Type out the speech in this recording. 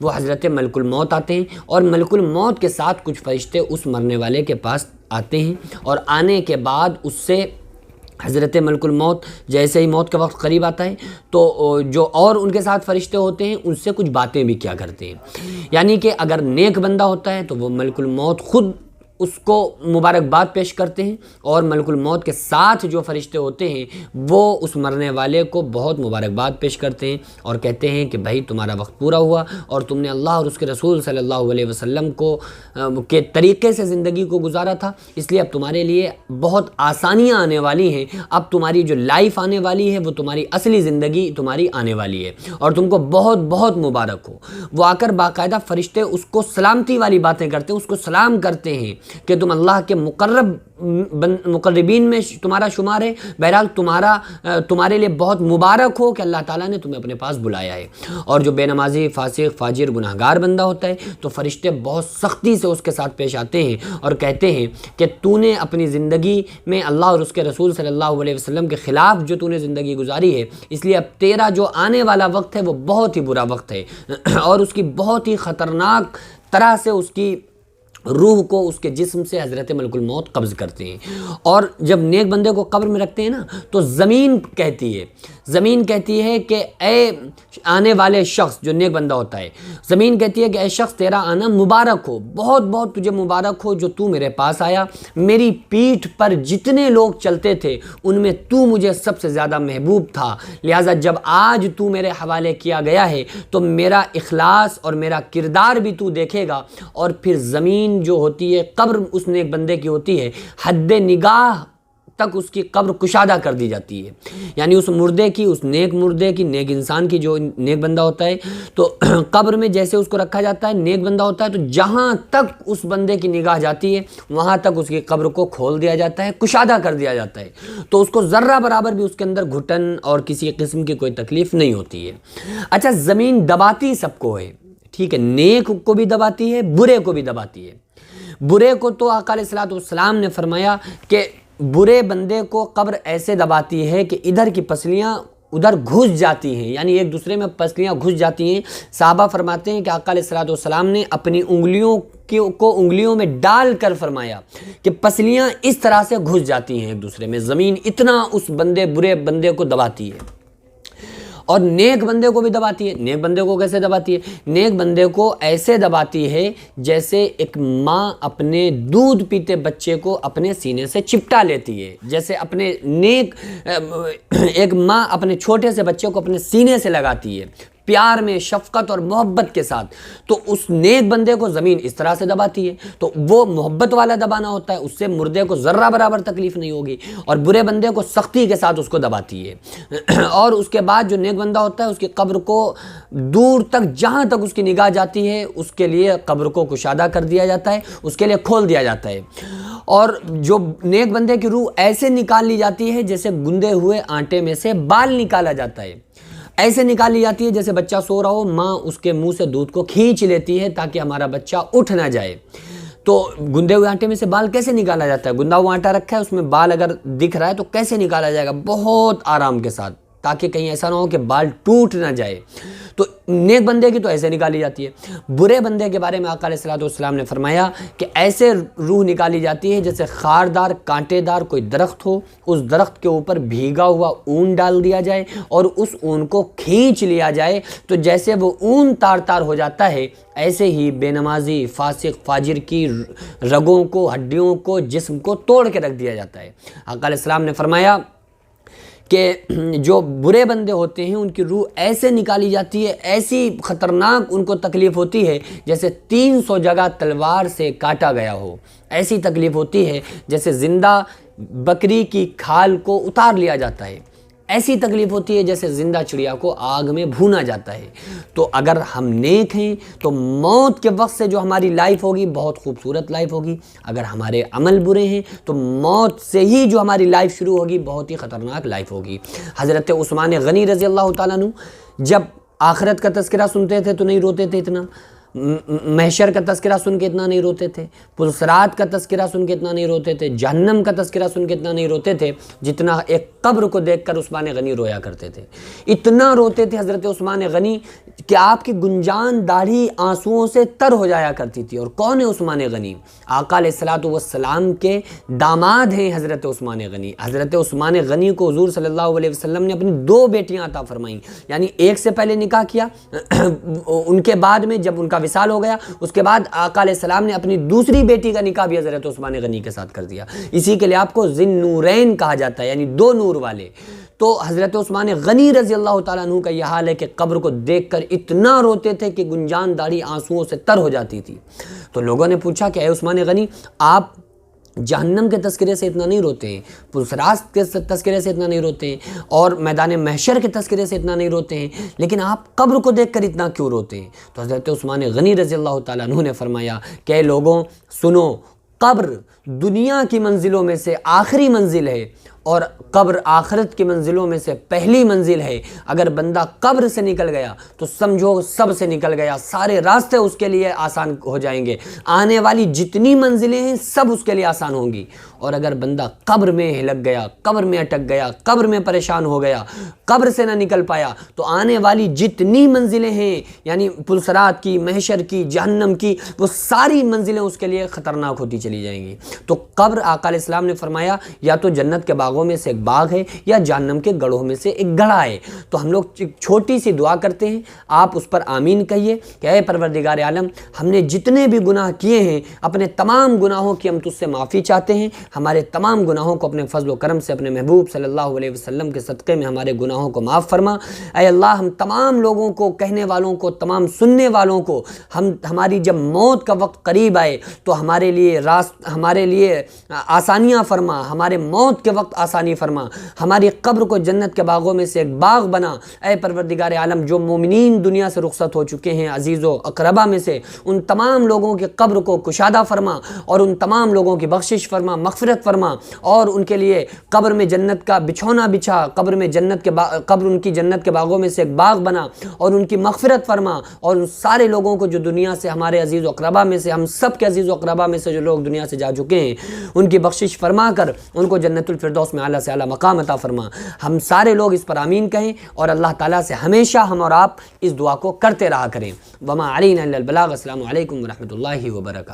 وہ حضرت ملک الموت آتے ہیں، اور ملک الموت کے ساتھ کچھ فرشتے اس مرنے والے کے پاس آتے ہیں، اور آنے کے بعد اس سے حضرت ملک الموت جیسے ہی موت کا وقت قریب آتا ہے تو جو اور ان کے ساتھ فرشتے ہوتے ہیں ان سے کچھ باتیں بھی کیا کرتے ہیں، یعنی کہ اگر نیک بندہ ہوتا ہے تو وہ ملک الموت خود اس کو مبارکباد پیش کرتے ہیں، اور ملک الموت کے ساتھ جو فرشتے ہوتے ہیں وہ اس مرنے والے کو بہت مبارکباد پیش کرتے ہیں اور کہتے ہیں کہ بھائی تمہارا وقت پورا ہوا اور تم نے اللہ اور اس کے رسول صلی اللہ علیہ وسلم کے طریقے سے زندگی کو گزارا تھا، اس لیے اب تمہارے لیے بہت آسانیاں آنے والی ہیں، اب تمہاری جو لائف آنے والی ہے وہ تمہاری اصلی زندگی تمہاری آنے والی ہے اور تم کو بہت بہت مبارک ہو۔ وہ آ کر باقاعدہ فرشتے اس کو سلامتی والی باتیں کرتے ہیں، اس کو سلام کرتے ہیں کہ تم اللہ کے مقربین میں تمہارا شمار ہے، بہرحال تمہارے لیے بہت مبارک ہو کہ اللہ تعالیٰ نے تمہیں اپنے پاس بلایا ہے۔ اور جو بے نمازی، فاسق، فاجر، گناہگار بندہ ہوتا ہے تو فرشتے بہت سختی سے اس کے ساتھ پیش آتے ہیں اور کہتے ہیں کہ تو نے اپنی زندگی میں اللہ اور اس کے رسول صلی اللہ علیہ وسلم کے خلاف جو تو نے زندگی گزاری ہے، اس لیے اب تیرا جو آنے والا وقت ہے وہ بہت ہی برا وقت ہے اور اس کی بہت ہی خطرناک طرح سے اس کی روح کو اس کے جسم سے حضرت ملک الموت قبض کرتے ہیں۔ اور جب نیک بندے کو قبر میں رکھتے ہیں نا تو زمین کہتی ہے کہ اے آنے والے شخص، جو نیک بندہ ہوتا ہے، زمین کہتی ہے کہ اے شخص تیرا آنا مبارک ہو، بہت بہت تجھے مبارک ہو جو تو میرے پاس آیا، میری پیٹھ پر جتنے لوگ چلتے تھے ان میں تو مجھے سب سے زیادہ محبوب تھا، لہٰذا جب آج تو میرے حوالے کیا گیا ہے تو میرا اخلاص اور میرا کردار بھی تو دیکھے گا۔ اور پھر زمین جو ہوتی ہے، قبر اس نیک بندے کی ہوتی ہے، حد نگاہ تک اس کی قبر کشادہ کر دی جاتی ہے، یعنی اس نیک انسان کی جو نیک بندہ ہوتا ہے تو قبر میں جیسے اس کو رکھا جاتا ہے، نیک بندہ ہوتا ہے تو جہاں تک اس بندے کی نگاہ جاتی ہے وہاں تک اس کی قبر کو کھول دیا جاتا ہے، کشادہ کر دیا جاتا ہے، تو اس کو ذرہ برابر بھی اس کے اندر گھٹن اور کسی قسم کی کوئی تکلیف نہیں ہوتی ہے۔ اچھا، زمین دباتی سب کو ہے، ٹھیک ہے، نیک کو بھی دباتی ہے، برے کو بھی دباتی ہے۔ برے کو تو آقا علیہ الصلوۃ والسلام نے فرمایا کہ برے بندے کو قبر ایسے دباتی ہے کہ ادھر کی پسلیاں ادھر گھس جاتی ہیں، یعنی ایک دوسرے میں پسلیاں گھس جاتی ہیں۔ صحابہ فرماتے ہیں کہ آقا علیہ الصلوۃ والسلام نے اپنی انگلیوں کو انگلیوں میں ڈال کر فرمایا کہ پسلیاں اس طرح سے گھس جاتی ہیں ایک دوسرے میں، زمین اتنا اس برے بندے کو دباتی ہے۔ اور نیک بندے کو بھی دباتی ہے۔ نیک بندے کو کیسے دباتی ہے؟ نیک بندے کو ایسے دباتی ہے جیسے ایک ماں اپنے دودھ پیتے بچے کو اپنے سینے سے چپٹا لیتی ہے، جیسے ایک ماں اپنے چھوٹے سے بچے کو اپنے سینے سے لگاتی ہے پیار میں، شفقت اور محبت کے ساتھ، تو اس نیک بندے کو زمین اس طرح سے دباتی ہے۔ تو وہ محبت والا دبانا ہوتا ہے، اس سے مردے کو ذرہ برابر تکلیف نہیں ہوگی، اور برے بندے کو سختی کے ساتھ اس کو دباتی ہے۔ اور اس کے بعد جو نیک بندہ ہوتا ہے اس کی قبر کو دور تک، جہاں تک اس کی نگاہ جاتی ہے، اس کے لیے قبر کو کشادہ کر دیا جاتا ہے، اس کے لیے کھول دیا جاتا ہے۔ اور جو نیک بندے کی روح ایسے نکال لی جاتی ہے جیسے گندے ہوئے آٹے میں سے بال نکالا جاتا ہے، ایسے نکالی جاتی ہے جیسے بچہ سو رہا ہو، ماں اس کے منہ سے دودھ کو کھینچ لیتی ہے تاکہ ہمارا بچہ اٹھ نہ جائے۔ تو گندے ہوئے آٹے میں سے بال کیسے نکالا جاتا ہے؟ گندا ہوا آٹا رکھا ہے، اس میں بال اگر دکھ رہا ہے تو کیسے نکالا جائے گا؟ بہت آرام کے ساتھ، تاکہ کہیں ایسا نہ ہو کہ بال ٹوٹ نہ جائے۔ تو نیک بندے کی تو ایسے نکالی جاتی ہے۔ برے بندے کے بارے میں آقا علیہ الصلوۃ والسلام نے فرمایا کہ ایسے روح نکالی جاتی ہے جیسے خاردار، کانٹے دار کوئی درخت ہو، اس درخت کے اوپر بھیگا ہوا اون ڈال دیا جائے اور اس اون کو کھینچ لیا جائے، تو جیسے وہ اون تار تار ہو جاتا ہے، ایسے ہی بے نمازی، فاسق، فاجر کی رگوں کو، ہڈیوں کو، جسم کو توڑ کے رکھ دیا جاتا ہے۔ آقا علیہ السلام نے فرمایا کہ جو برے بندے ہوتے ہیں ان کی روح ایسے نکالی جاتی ہے، ایسی خطرناک ان کو تکلیف ہوتی ہے جیسے 300 جگہ تلوار سے کاٹا گیا ہو، ایسی تکلیف ہوتی ہے جیسے زندہ بکری کی کھال کو اتار لیا جاتا ہے، ایسی تکلیف ہوتی ہے جیسے زندہ چڑیا کو آگ میں بھونا جاتا ہے۔ تو اگر ہم نیک ہیں تو موت کے وقت سے جو ہماری لائف ہوگی بہت خوبصورت لائف ہوگی، اگر ہمارے عمل برے ہیں تو موت سے ہی جو ہماری لائف شروع ہوگی بہت ہی خطرناک لائف ہوگی۔ حضرت عثمان غنی رضی اللہ تعالیٰ عنہ جب آخرت کا تذکرہ سنتے تھے تو نہیں روتے تھے اتنا، محشر کا تذکرہ سن کے اتنا نہیں روتے تھے، پلسرات کا تذکرہ سن کے اتنا نہیں روتے تھے، جہنم کا تذکرہ سن کے اتنا نہیں روتے تھے جتنا ایک قبر کو دیکھ کر عثمان غنی رویا کرتے تھے۔ اتنا روتے تھے حضرت عثمان غنی کہ آپ کی گنجان داڑھی آنسوؤں سے تر ہو جایا کرتی تھی۔ اور کون ہے عثمان غنی؟ آقا علیہ الصلوۃ والسلام کے داماد ہیں حضرت عثمان غنی۔ حضرت عثمان غنی کو حضور صلی اللہ علیہ وسلم نے اپنی 2 بیٹیاں عطا فرمائیں، یعنی ایک سے پہلے نکاح کیا، ان کے بعد میں جب ان کا وصال ہو گیا اس کے بعد آقا علیہ السلام نے اپنی دوسری بیٹی کا نکاح بھی حضرت عثمان غنی کے ساتھ کر دیا۔ اسی کے لیے آپ کو ذی النورین کہا جاتا ہے، یعنی 2 نور والے۔ تو حضرت عثمان غنی رضی اللہ تعالیٰ عنہ کا یہ حال ہے کہ قبر کو دیکھ کر اتنا روتے تھے کہ گنجان داڑھی آنسوؤں سے تر ہو جاتی تھی۔ تو لوگوں نے پوچھا کہ اے عثمان غنی، آپ جہنم کے تذکرے سے اتنا نہیں روتے ہیں، پلسرات کے تذکرے سے اتنا نہیں روتے ہیں، اور میدان محشر کے تذکرے سے اتنا نہیں روتے ہیں، لیکن آپ قبر کو دیکھ کر اتنا کیوں روتے ہیں؟ تو حضرت عثمان غنی رضی اللہ تعالیٰ عنہ نے فرمایا کہ اے لوگوں سنو، قبر دنیا کی منزلوں میں سے آخری منزل ہے، اور قبر آخرت کی منزلوں میں سے پہلی منزل ہے۔ اگر بندہ قبر سے نکل گیا تو سمجھو سب سے نکل گیا، سارے راستے اس کے لیے آسان ہو جائیں گے، آنے والی جتنی منزلیں ہیں سب اس کے لیے آسان ہوں گی۔ اور اگر بندہ قبر میں لگ گیا، قبر میں اٹک گیا، قبر میں پریشان ہو گیا، قبر سے نہ نکل پایا، تو آنے والی جتنی منزلیں ہیں، یعنی پلسرات کی، محشر کی، جہنم کی، وہ ساری منزلیں اس کے لیے خطرناک ہوتی چلی جائیں گی۔ تو قبر آقا علیہ السلام نے فرمایا یا تو جنت کے باغوں میں سے ایک باغ ہے یا جہنم کے گڑھوں میں سے ایک گڑھا ہے۔ تو ہم لوگ چھوٹی سی دعا کرتے ہیں، آپ اس پر آمین کہیے کہ اے پروردگار عالم، ہم نے جتنے بھی گناہ کیے ہیں اپنے تمام گناہوں کی ہم تجھ سے معافی چاہتے ہیں، ہمارے تمام گناہوں کو اپنے فضل و کرم سے اپنے محبوب صلی اللہ علیہ وسلم کے صدقے میں ہمارے گناہوں کو معاف فرما۔ اے اللہ، ہم تمام لوگوں کو، کہنے والوں کو، تمام سننے والوں کو، ہماری جب موت کا وقت قریب آئے تو ہمارے لیے آسانیاں فرما، ہمارے موت کے وقت آسانی فرما، ہماری قبر کو جنت کے باغوں میں سے ایک باغ بنا۔ اے پروردگار عالم، جو مومنین دنیا سے رخصت ہو چکے ہیں عزیز و اقربا میں سے، ان تمام لوگوں کی قبر کو کشادہ فرما، اور ان تمام لوگوں کی بخشش فرما، مغفرت فرما، اور ان کے لیے قبر میں جنت کا بچھونا بچھا، قبر ان کی جنت کے باغوں میں سے ایک باغ بنا، اور ان کی مغفرت فرما، اور ان سارے لوگوں کو جو دنیا سے، ہمارے عزیز و اقربا میں سے، ہم سب کے عزیز و اقربا میں سے جو لوگ دنیا سے جا چکے ہیں، ان کی بخشش فرما کر ان کو جنت الفردوس میں اعلیٰ سے اعلیٰ مقام عطا فرما۔ ہم سارے لوگ اس پر آمین کہیں، اور اللہ تعالیٰ سے ہمیشہ ہم اور آپ اس دعا کو کرتے رہا کریں۔ وما علینا الا البلاغ۔ السلام علیکم ورحمۃ اللہ وبرکاتہ۔